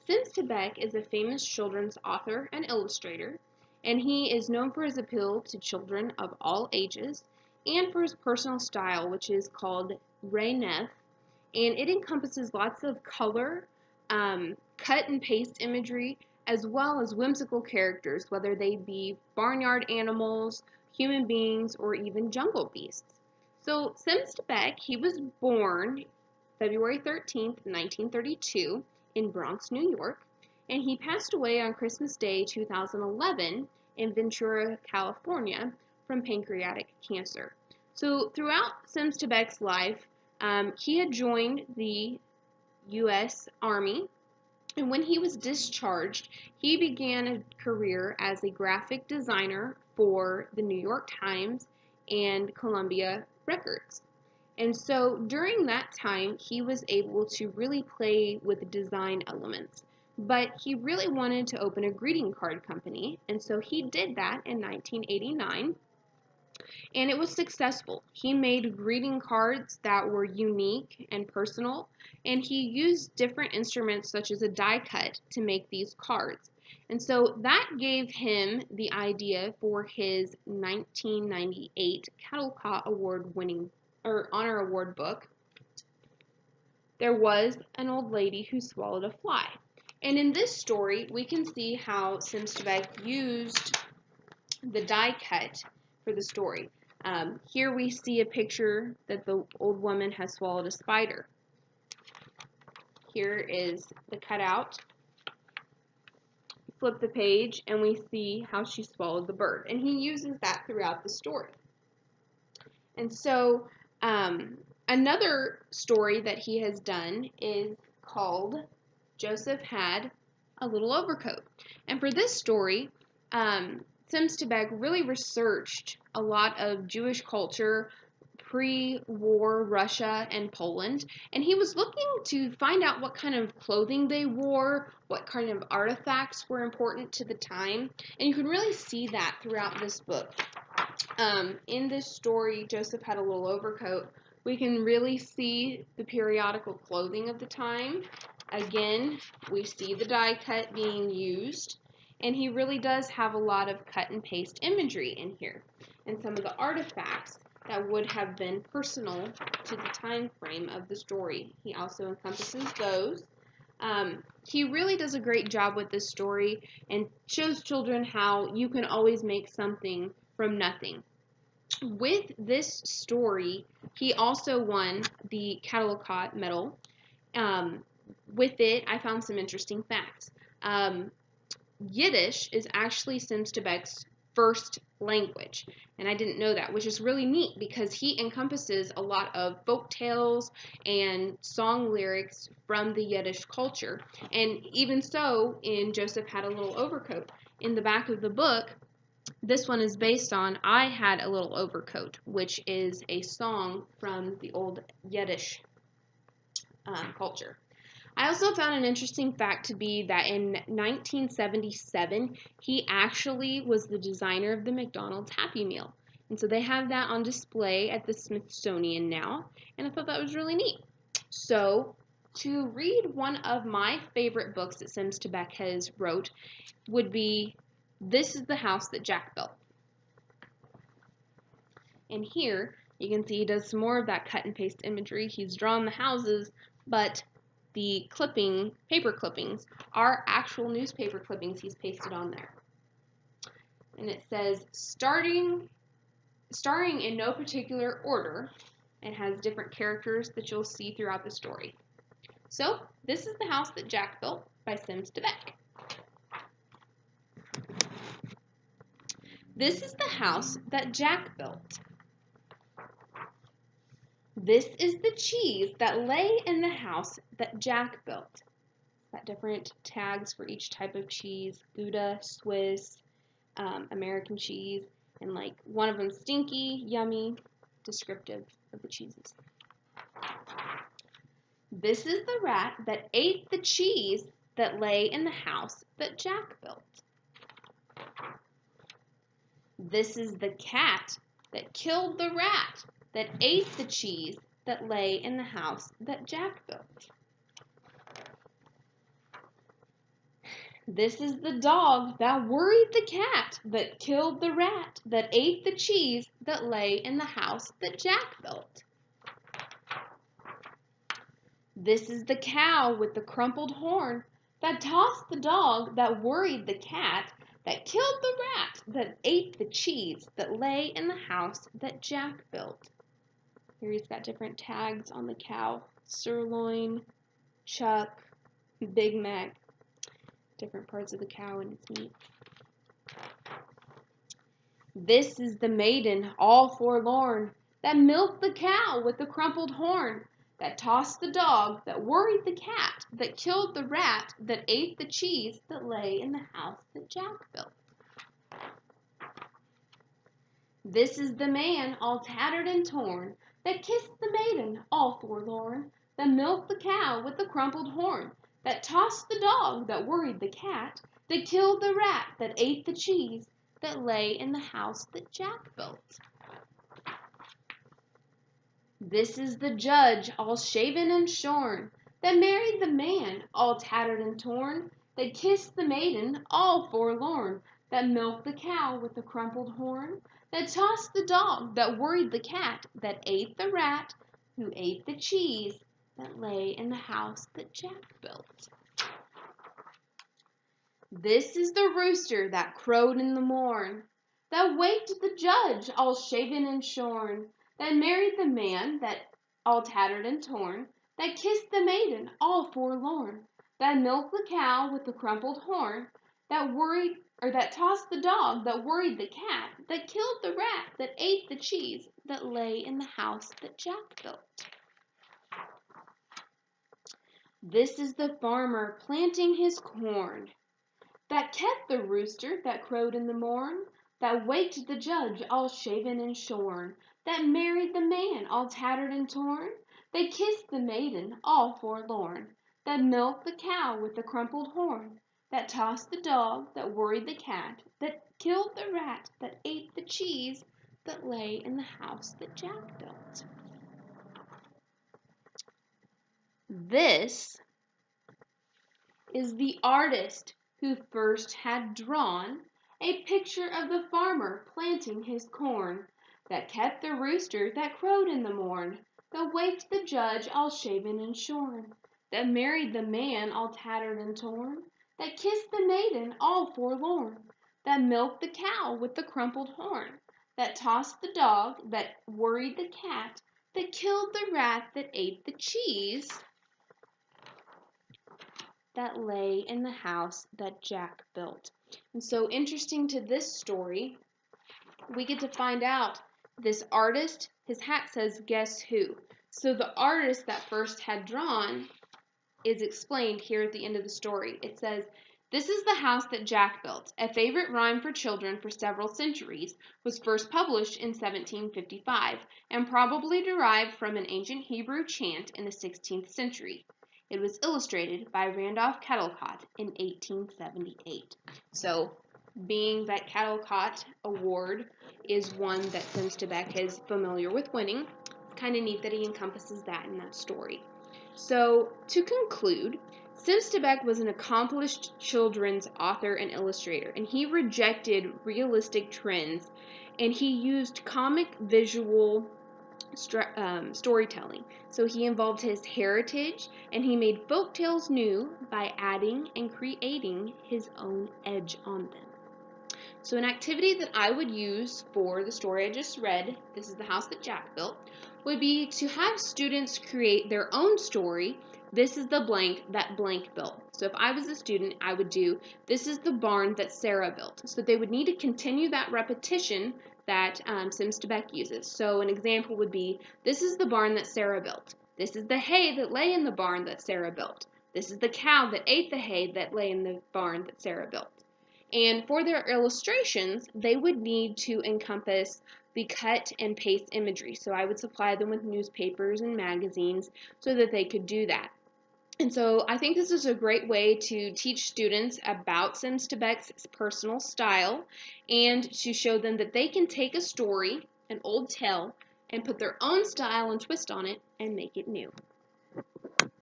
Sims Taback is a famous children's author and illustrator, and he is known for his appeal to children of all ages and for his personal style, which is called Raynef, and it encompasses lots of color, cut and paste imagery, as well as whimsical characters, whether they be barnyard animals, human beings, or even jungle beasts. So Sims Taback, he was born February 13th, 1932 in Bronx, New York, and he passed away on Christmas Day 2011 in Ventura, California from pancreatic cancer. So throughout Sims Taback's life, he had joined the U.S. Army, and when he was discharged, he began a career as a graphic designer for the New York Times and Columbia Records. And so during that time, he was able to really play with design elements. But he really wanted to open a greeting card company, and so he did that in 1989. And it was successful. He made greeting cards that were unique and personal, and he used different instruments such as a die cut to make these cards. And so that gave him the idea for his 1998 Caldecott Award winning or honor award book, There Was an Old Lady Who Swallowed a Fly. And in this story, we can see how Sims Taback used the die cut for the story. Here we see a picture that the old woman has swallowed a spider. Here is the cutout. Flip the page and we see how she swallowed the bird. And he uses that throughout the story. And so another story that he has done is called Joseph Had a Little Overcoat. And for this story, Sims Taback really researched a lot of Jewish culture, pre-war Russia and Poland, and he was looking to find out what kind of clothing they wore, what kind of artifacts were important to the time, and you can really see that throughout this book. In this story, Joseph Had a Little Overcoat, we can really see the periodical clothing of the time. Again, we see the die cut being used, and he really does have a lot of cut and paste imagery in here, and some of the artifacts that would have been personal to the time frame of the story. He also encompasses those. He really does a great job with this story and shows children how you can always make something from nothing. With this story, he also won the Caldecott Medal. With it, I found some interesting facts. Yiddish is actually Sims Taback's first language, and I didn't know that, which is really neat because he encompasses a lot of folk tales and song lyrics from the Yiddish culture. And even so, in Joseph Had a Little Overcoat, in the back of the book, this one is based on I Had a Little Overcoat, which is a song from the old Yiddish culture. I also found an interesting fact to be that in 1977, he actually was the designer of the McDonald's Happy Meal. And so they have that on display at the Smithsonian now, and I thought that was really neat. So, to read one of my favorite books that Sims Taback has wrote would be This is the House That Jack Built. And here, you can see he does some more of that cut and paste imagery. He's drawn the houses, but the paper clippings, are actual newspaper clippings he's pasted on there. And it says, starring in no particular order, and has different characters that you'll see throughout the story. So, This is the House That Jack Built by Sims Taback. This is the house that Jack built. This is the cheese that lay in the house that Jack built. Got different tags for each type of cheese: Gouda, Swiss, American cheese, and like one of them stinky, yummy, descriptive of the cheeses. This is the rat that ate the cheese that lay in the house that Jack built. This is the cat that killed the rat that ate the cheese that lay in the house that Jack built. This is the dog that worried the cat, that killed the rat, that ate the cheese, that lay in the house that Jack built. This is the cow with the crumpled horn, that tossed the dog, that worried the cat, that killed the rat, that ate the cheese, that lay in the house that Jack built. Here he's got different tags on the cow: sirloin, chuck, Big Mac, different parts of the cow and its meat. This is the maiden all forlorn, that milked the cow with the crumpled horn, that tossed the dog, that worried the cat, that killed the rat, that ate the cheese, that lay in the house that Jack built. This is the man all tattered and torn, that kissed the maiden all forlorn, that milked the cow with the crumpled horn, that tossed the dog, that worried the cat, that killed the rat, that ate the cheese, that lay in the house that Jack built. This is the judge all shaven and shorn, that married the man all tattered and torn, that kissed the maiden all forlorn, that milked the cow with the crumpled horn, that tossed the dog, that worried the cat, that ate the rat, who ate the cheese, that lay in the house that Jack built. This is the rooster that crowed in the morn, that waked the judge all shaven and shorn, that married the man that all tattered and torn, that kissed the maiden all forlorn, that milked the cow with the crumpled horn, that tossed the dog, that worried the cat, that killed the rat, that ate the cheese, that lay in the house that Jack built. This is the farmer planting his corn, that kept the rooster that crowed in the morn, that waked the judge all shaven and shorn, that married the man all tattered and torn, that kissed the maiden all forlorn, that milked the cow with the crumpled horn, that tossed the dog, that worried the cat, that killed the rat, that ate the cheese, that lay in the house that Jack built. This is the artist who first had drawn a picture of the farmer planting his corn, that kept the rooster that crowed in the morn, that waked the judge all shaven and shorn, that married the man all tattered and torn, that kissed the maiden all forlorn, that milked the cow with the crumpled horn, that tossed the dog, that worried the cat, that killed the rat, that ate the cheese, that lay in the house that Jack built. And so, interesting to this story, we get to find out this artist, his hat says, "Guess who?" So the artist that first had drawn is explained here at the end of the story. It says, "This is the house that Jack built. A favorite rhyme for children for several centuries, was first published in 1755, and probably derived from an ancient Hebrew chant in the 16th century. It was illustrated by Randolph Caldecott in 1878. So, being that Caldecott Award is one that Sims Taback is familiar with winning, it's kind of neat that he encompasses that in that story. So, to conclude, Sims Taback was an accomplished children's author and illustrator, and he rejected realistic trends, and he used comic visual storytelling. So he involved his heritage, and he made folk tales new by adding and creating his own edge on them. So an activity that I would use for the story I just read, This is the House that Jack Built, would be to have students create their own story. This is the blank that blank built. So if I was a student, I would do, this is the barn that Sarah built. So they would need to continue that repetition that Sims Taback uses. So an example would be, this is the barn that Sarah built. This is the hay that lay in the barn that Sarah built. This is the cow that ate the hay that lay in the barn that Sarah built. And for their illustrations, they would need to encompass the cut and paste imagery. So I would supply them with newspapers and magazines so that they could do that. And so I think this is a great way to teach students about Sims Taback's personal style and to show them that they can take a story, an old tale, and put their own style and twist on it and make it new.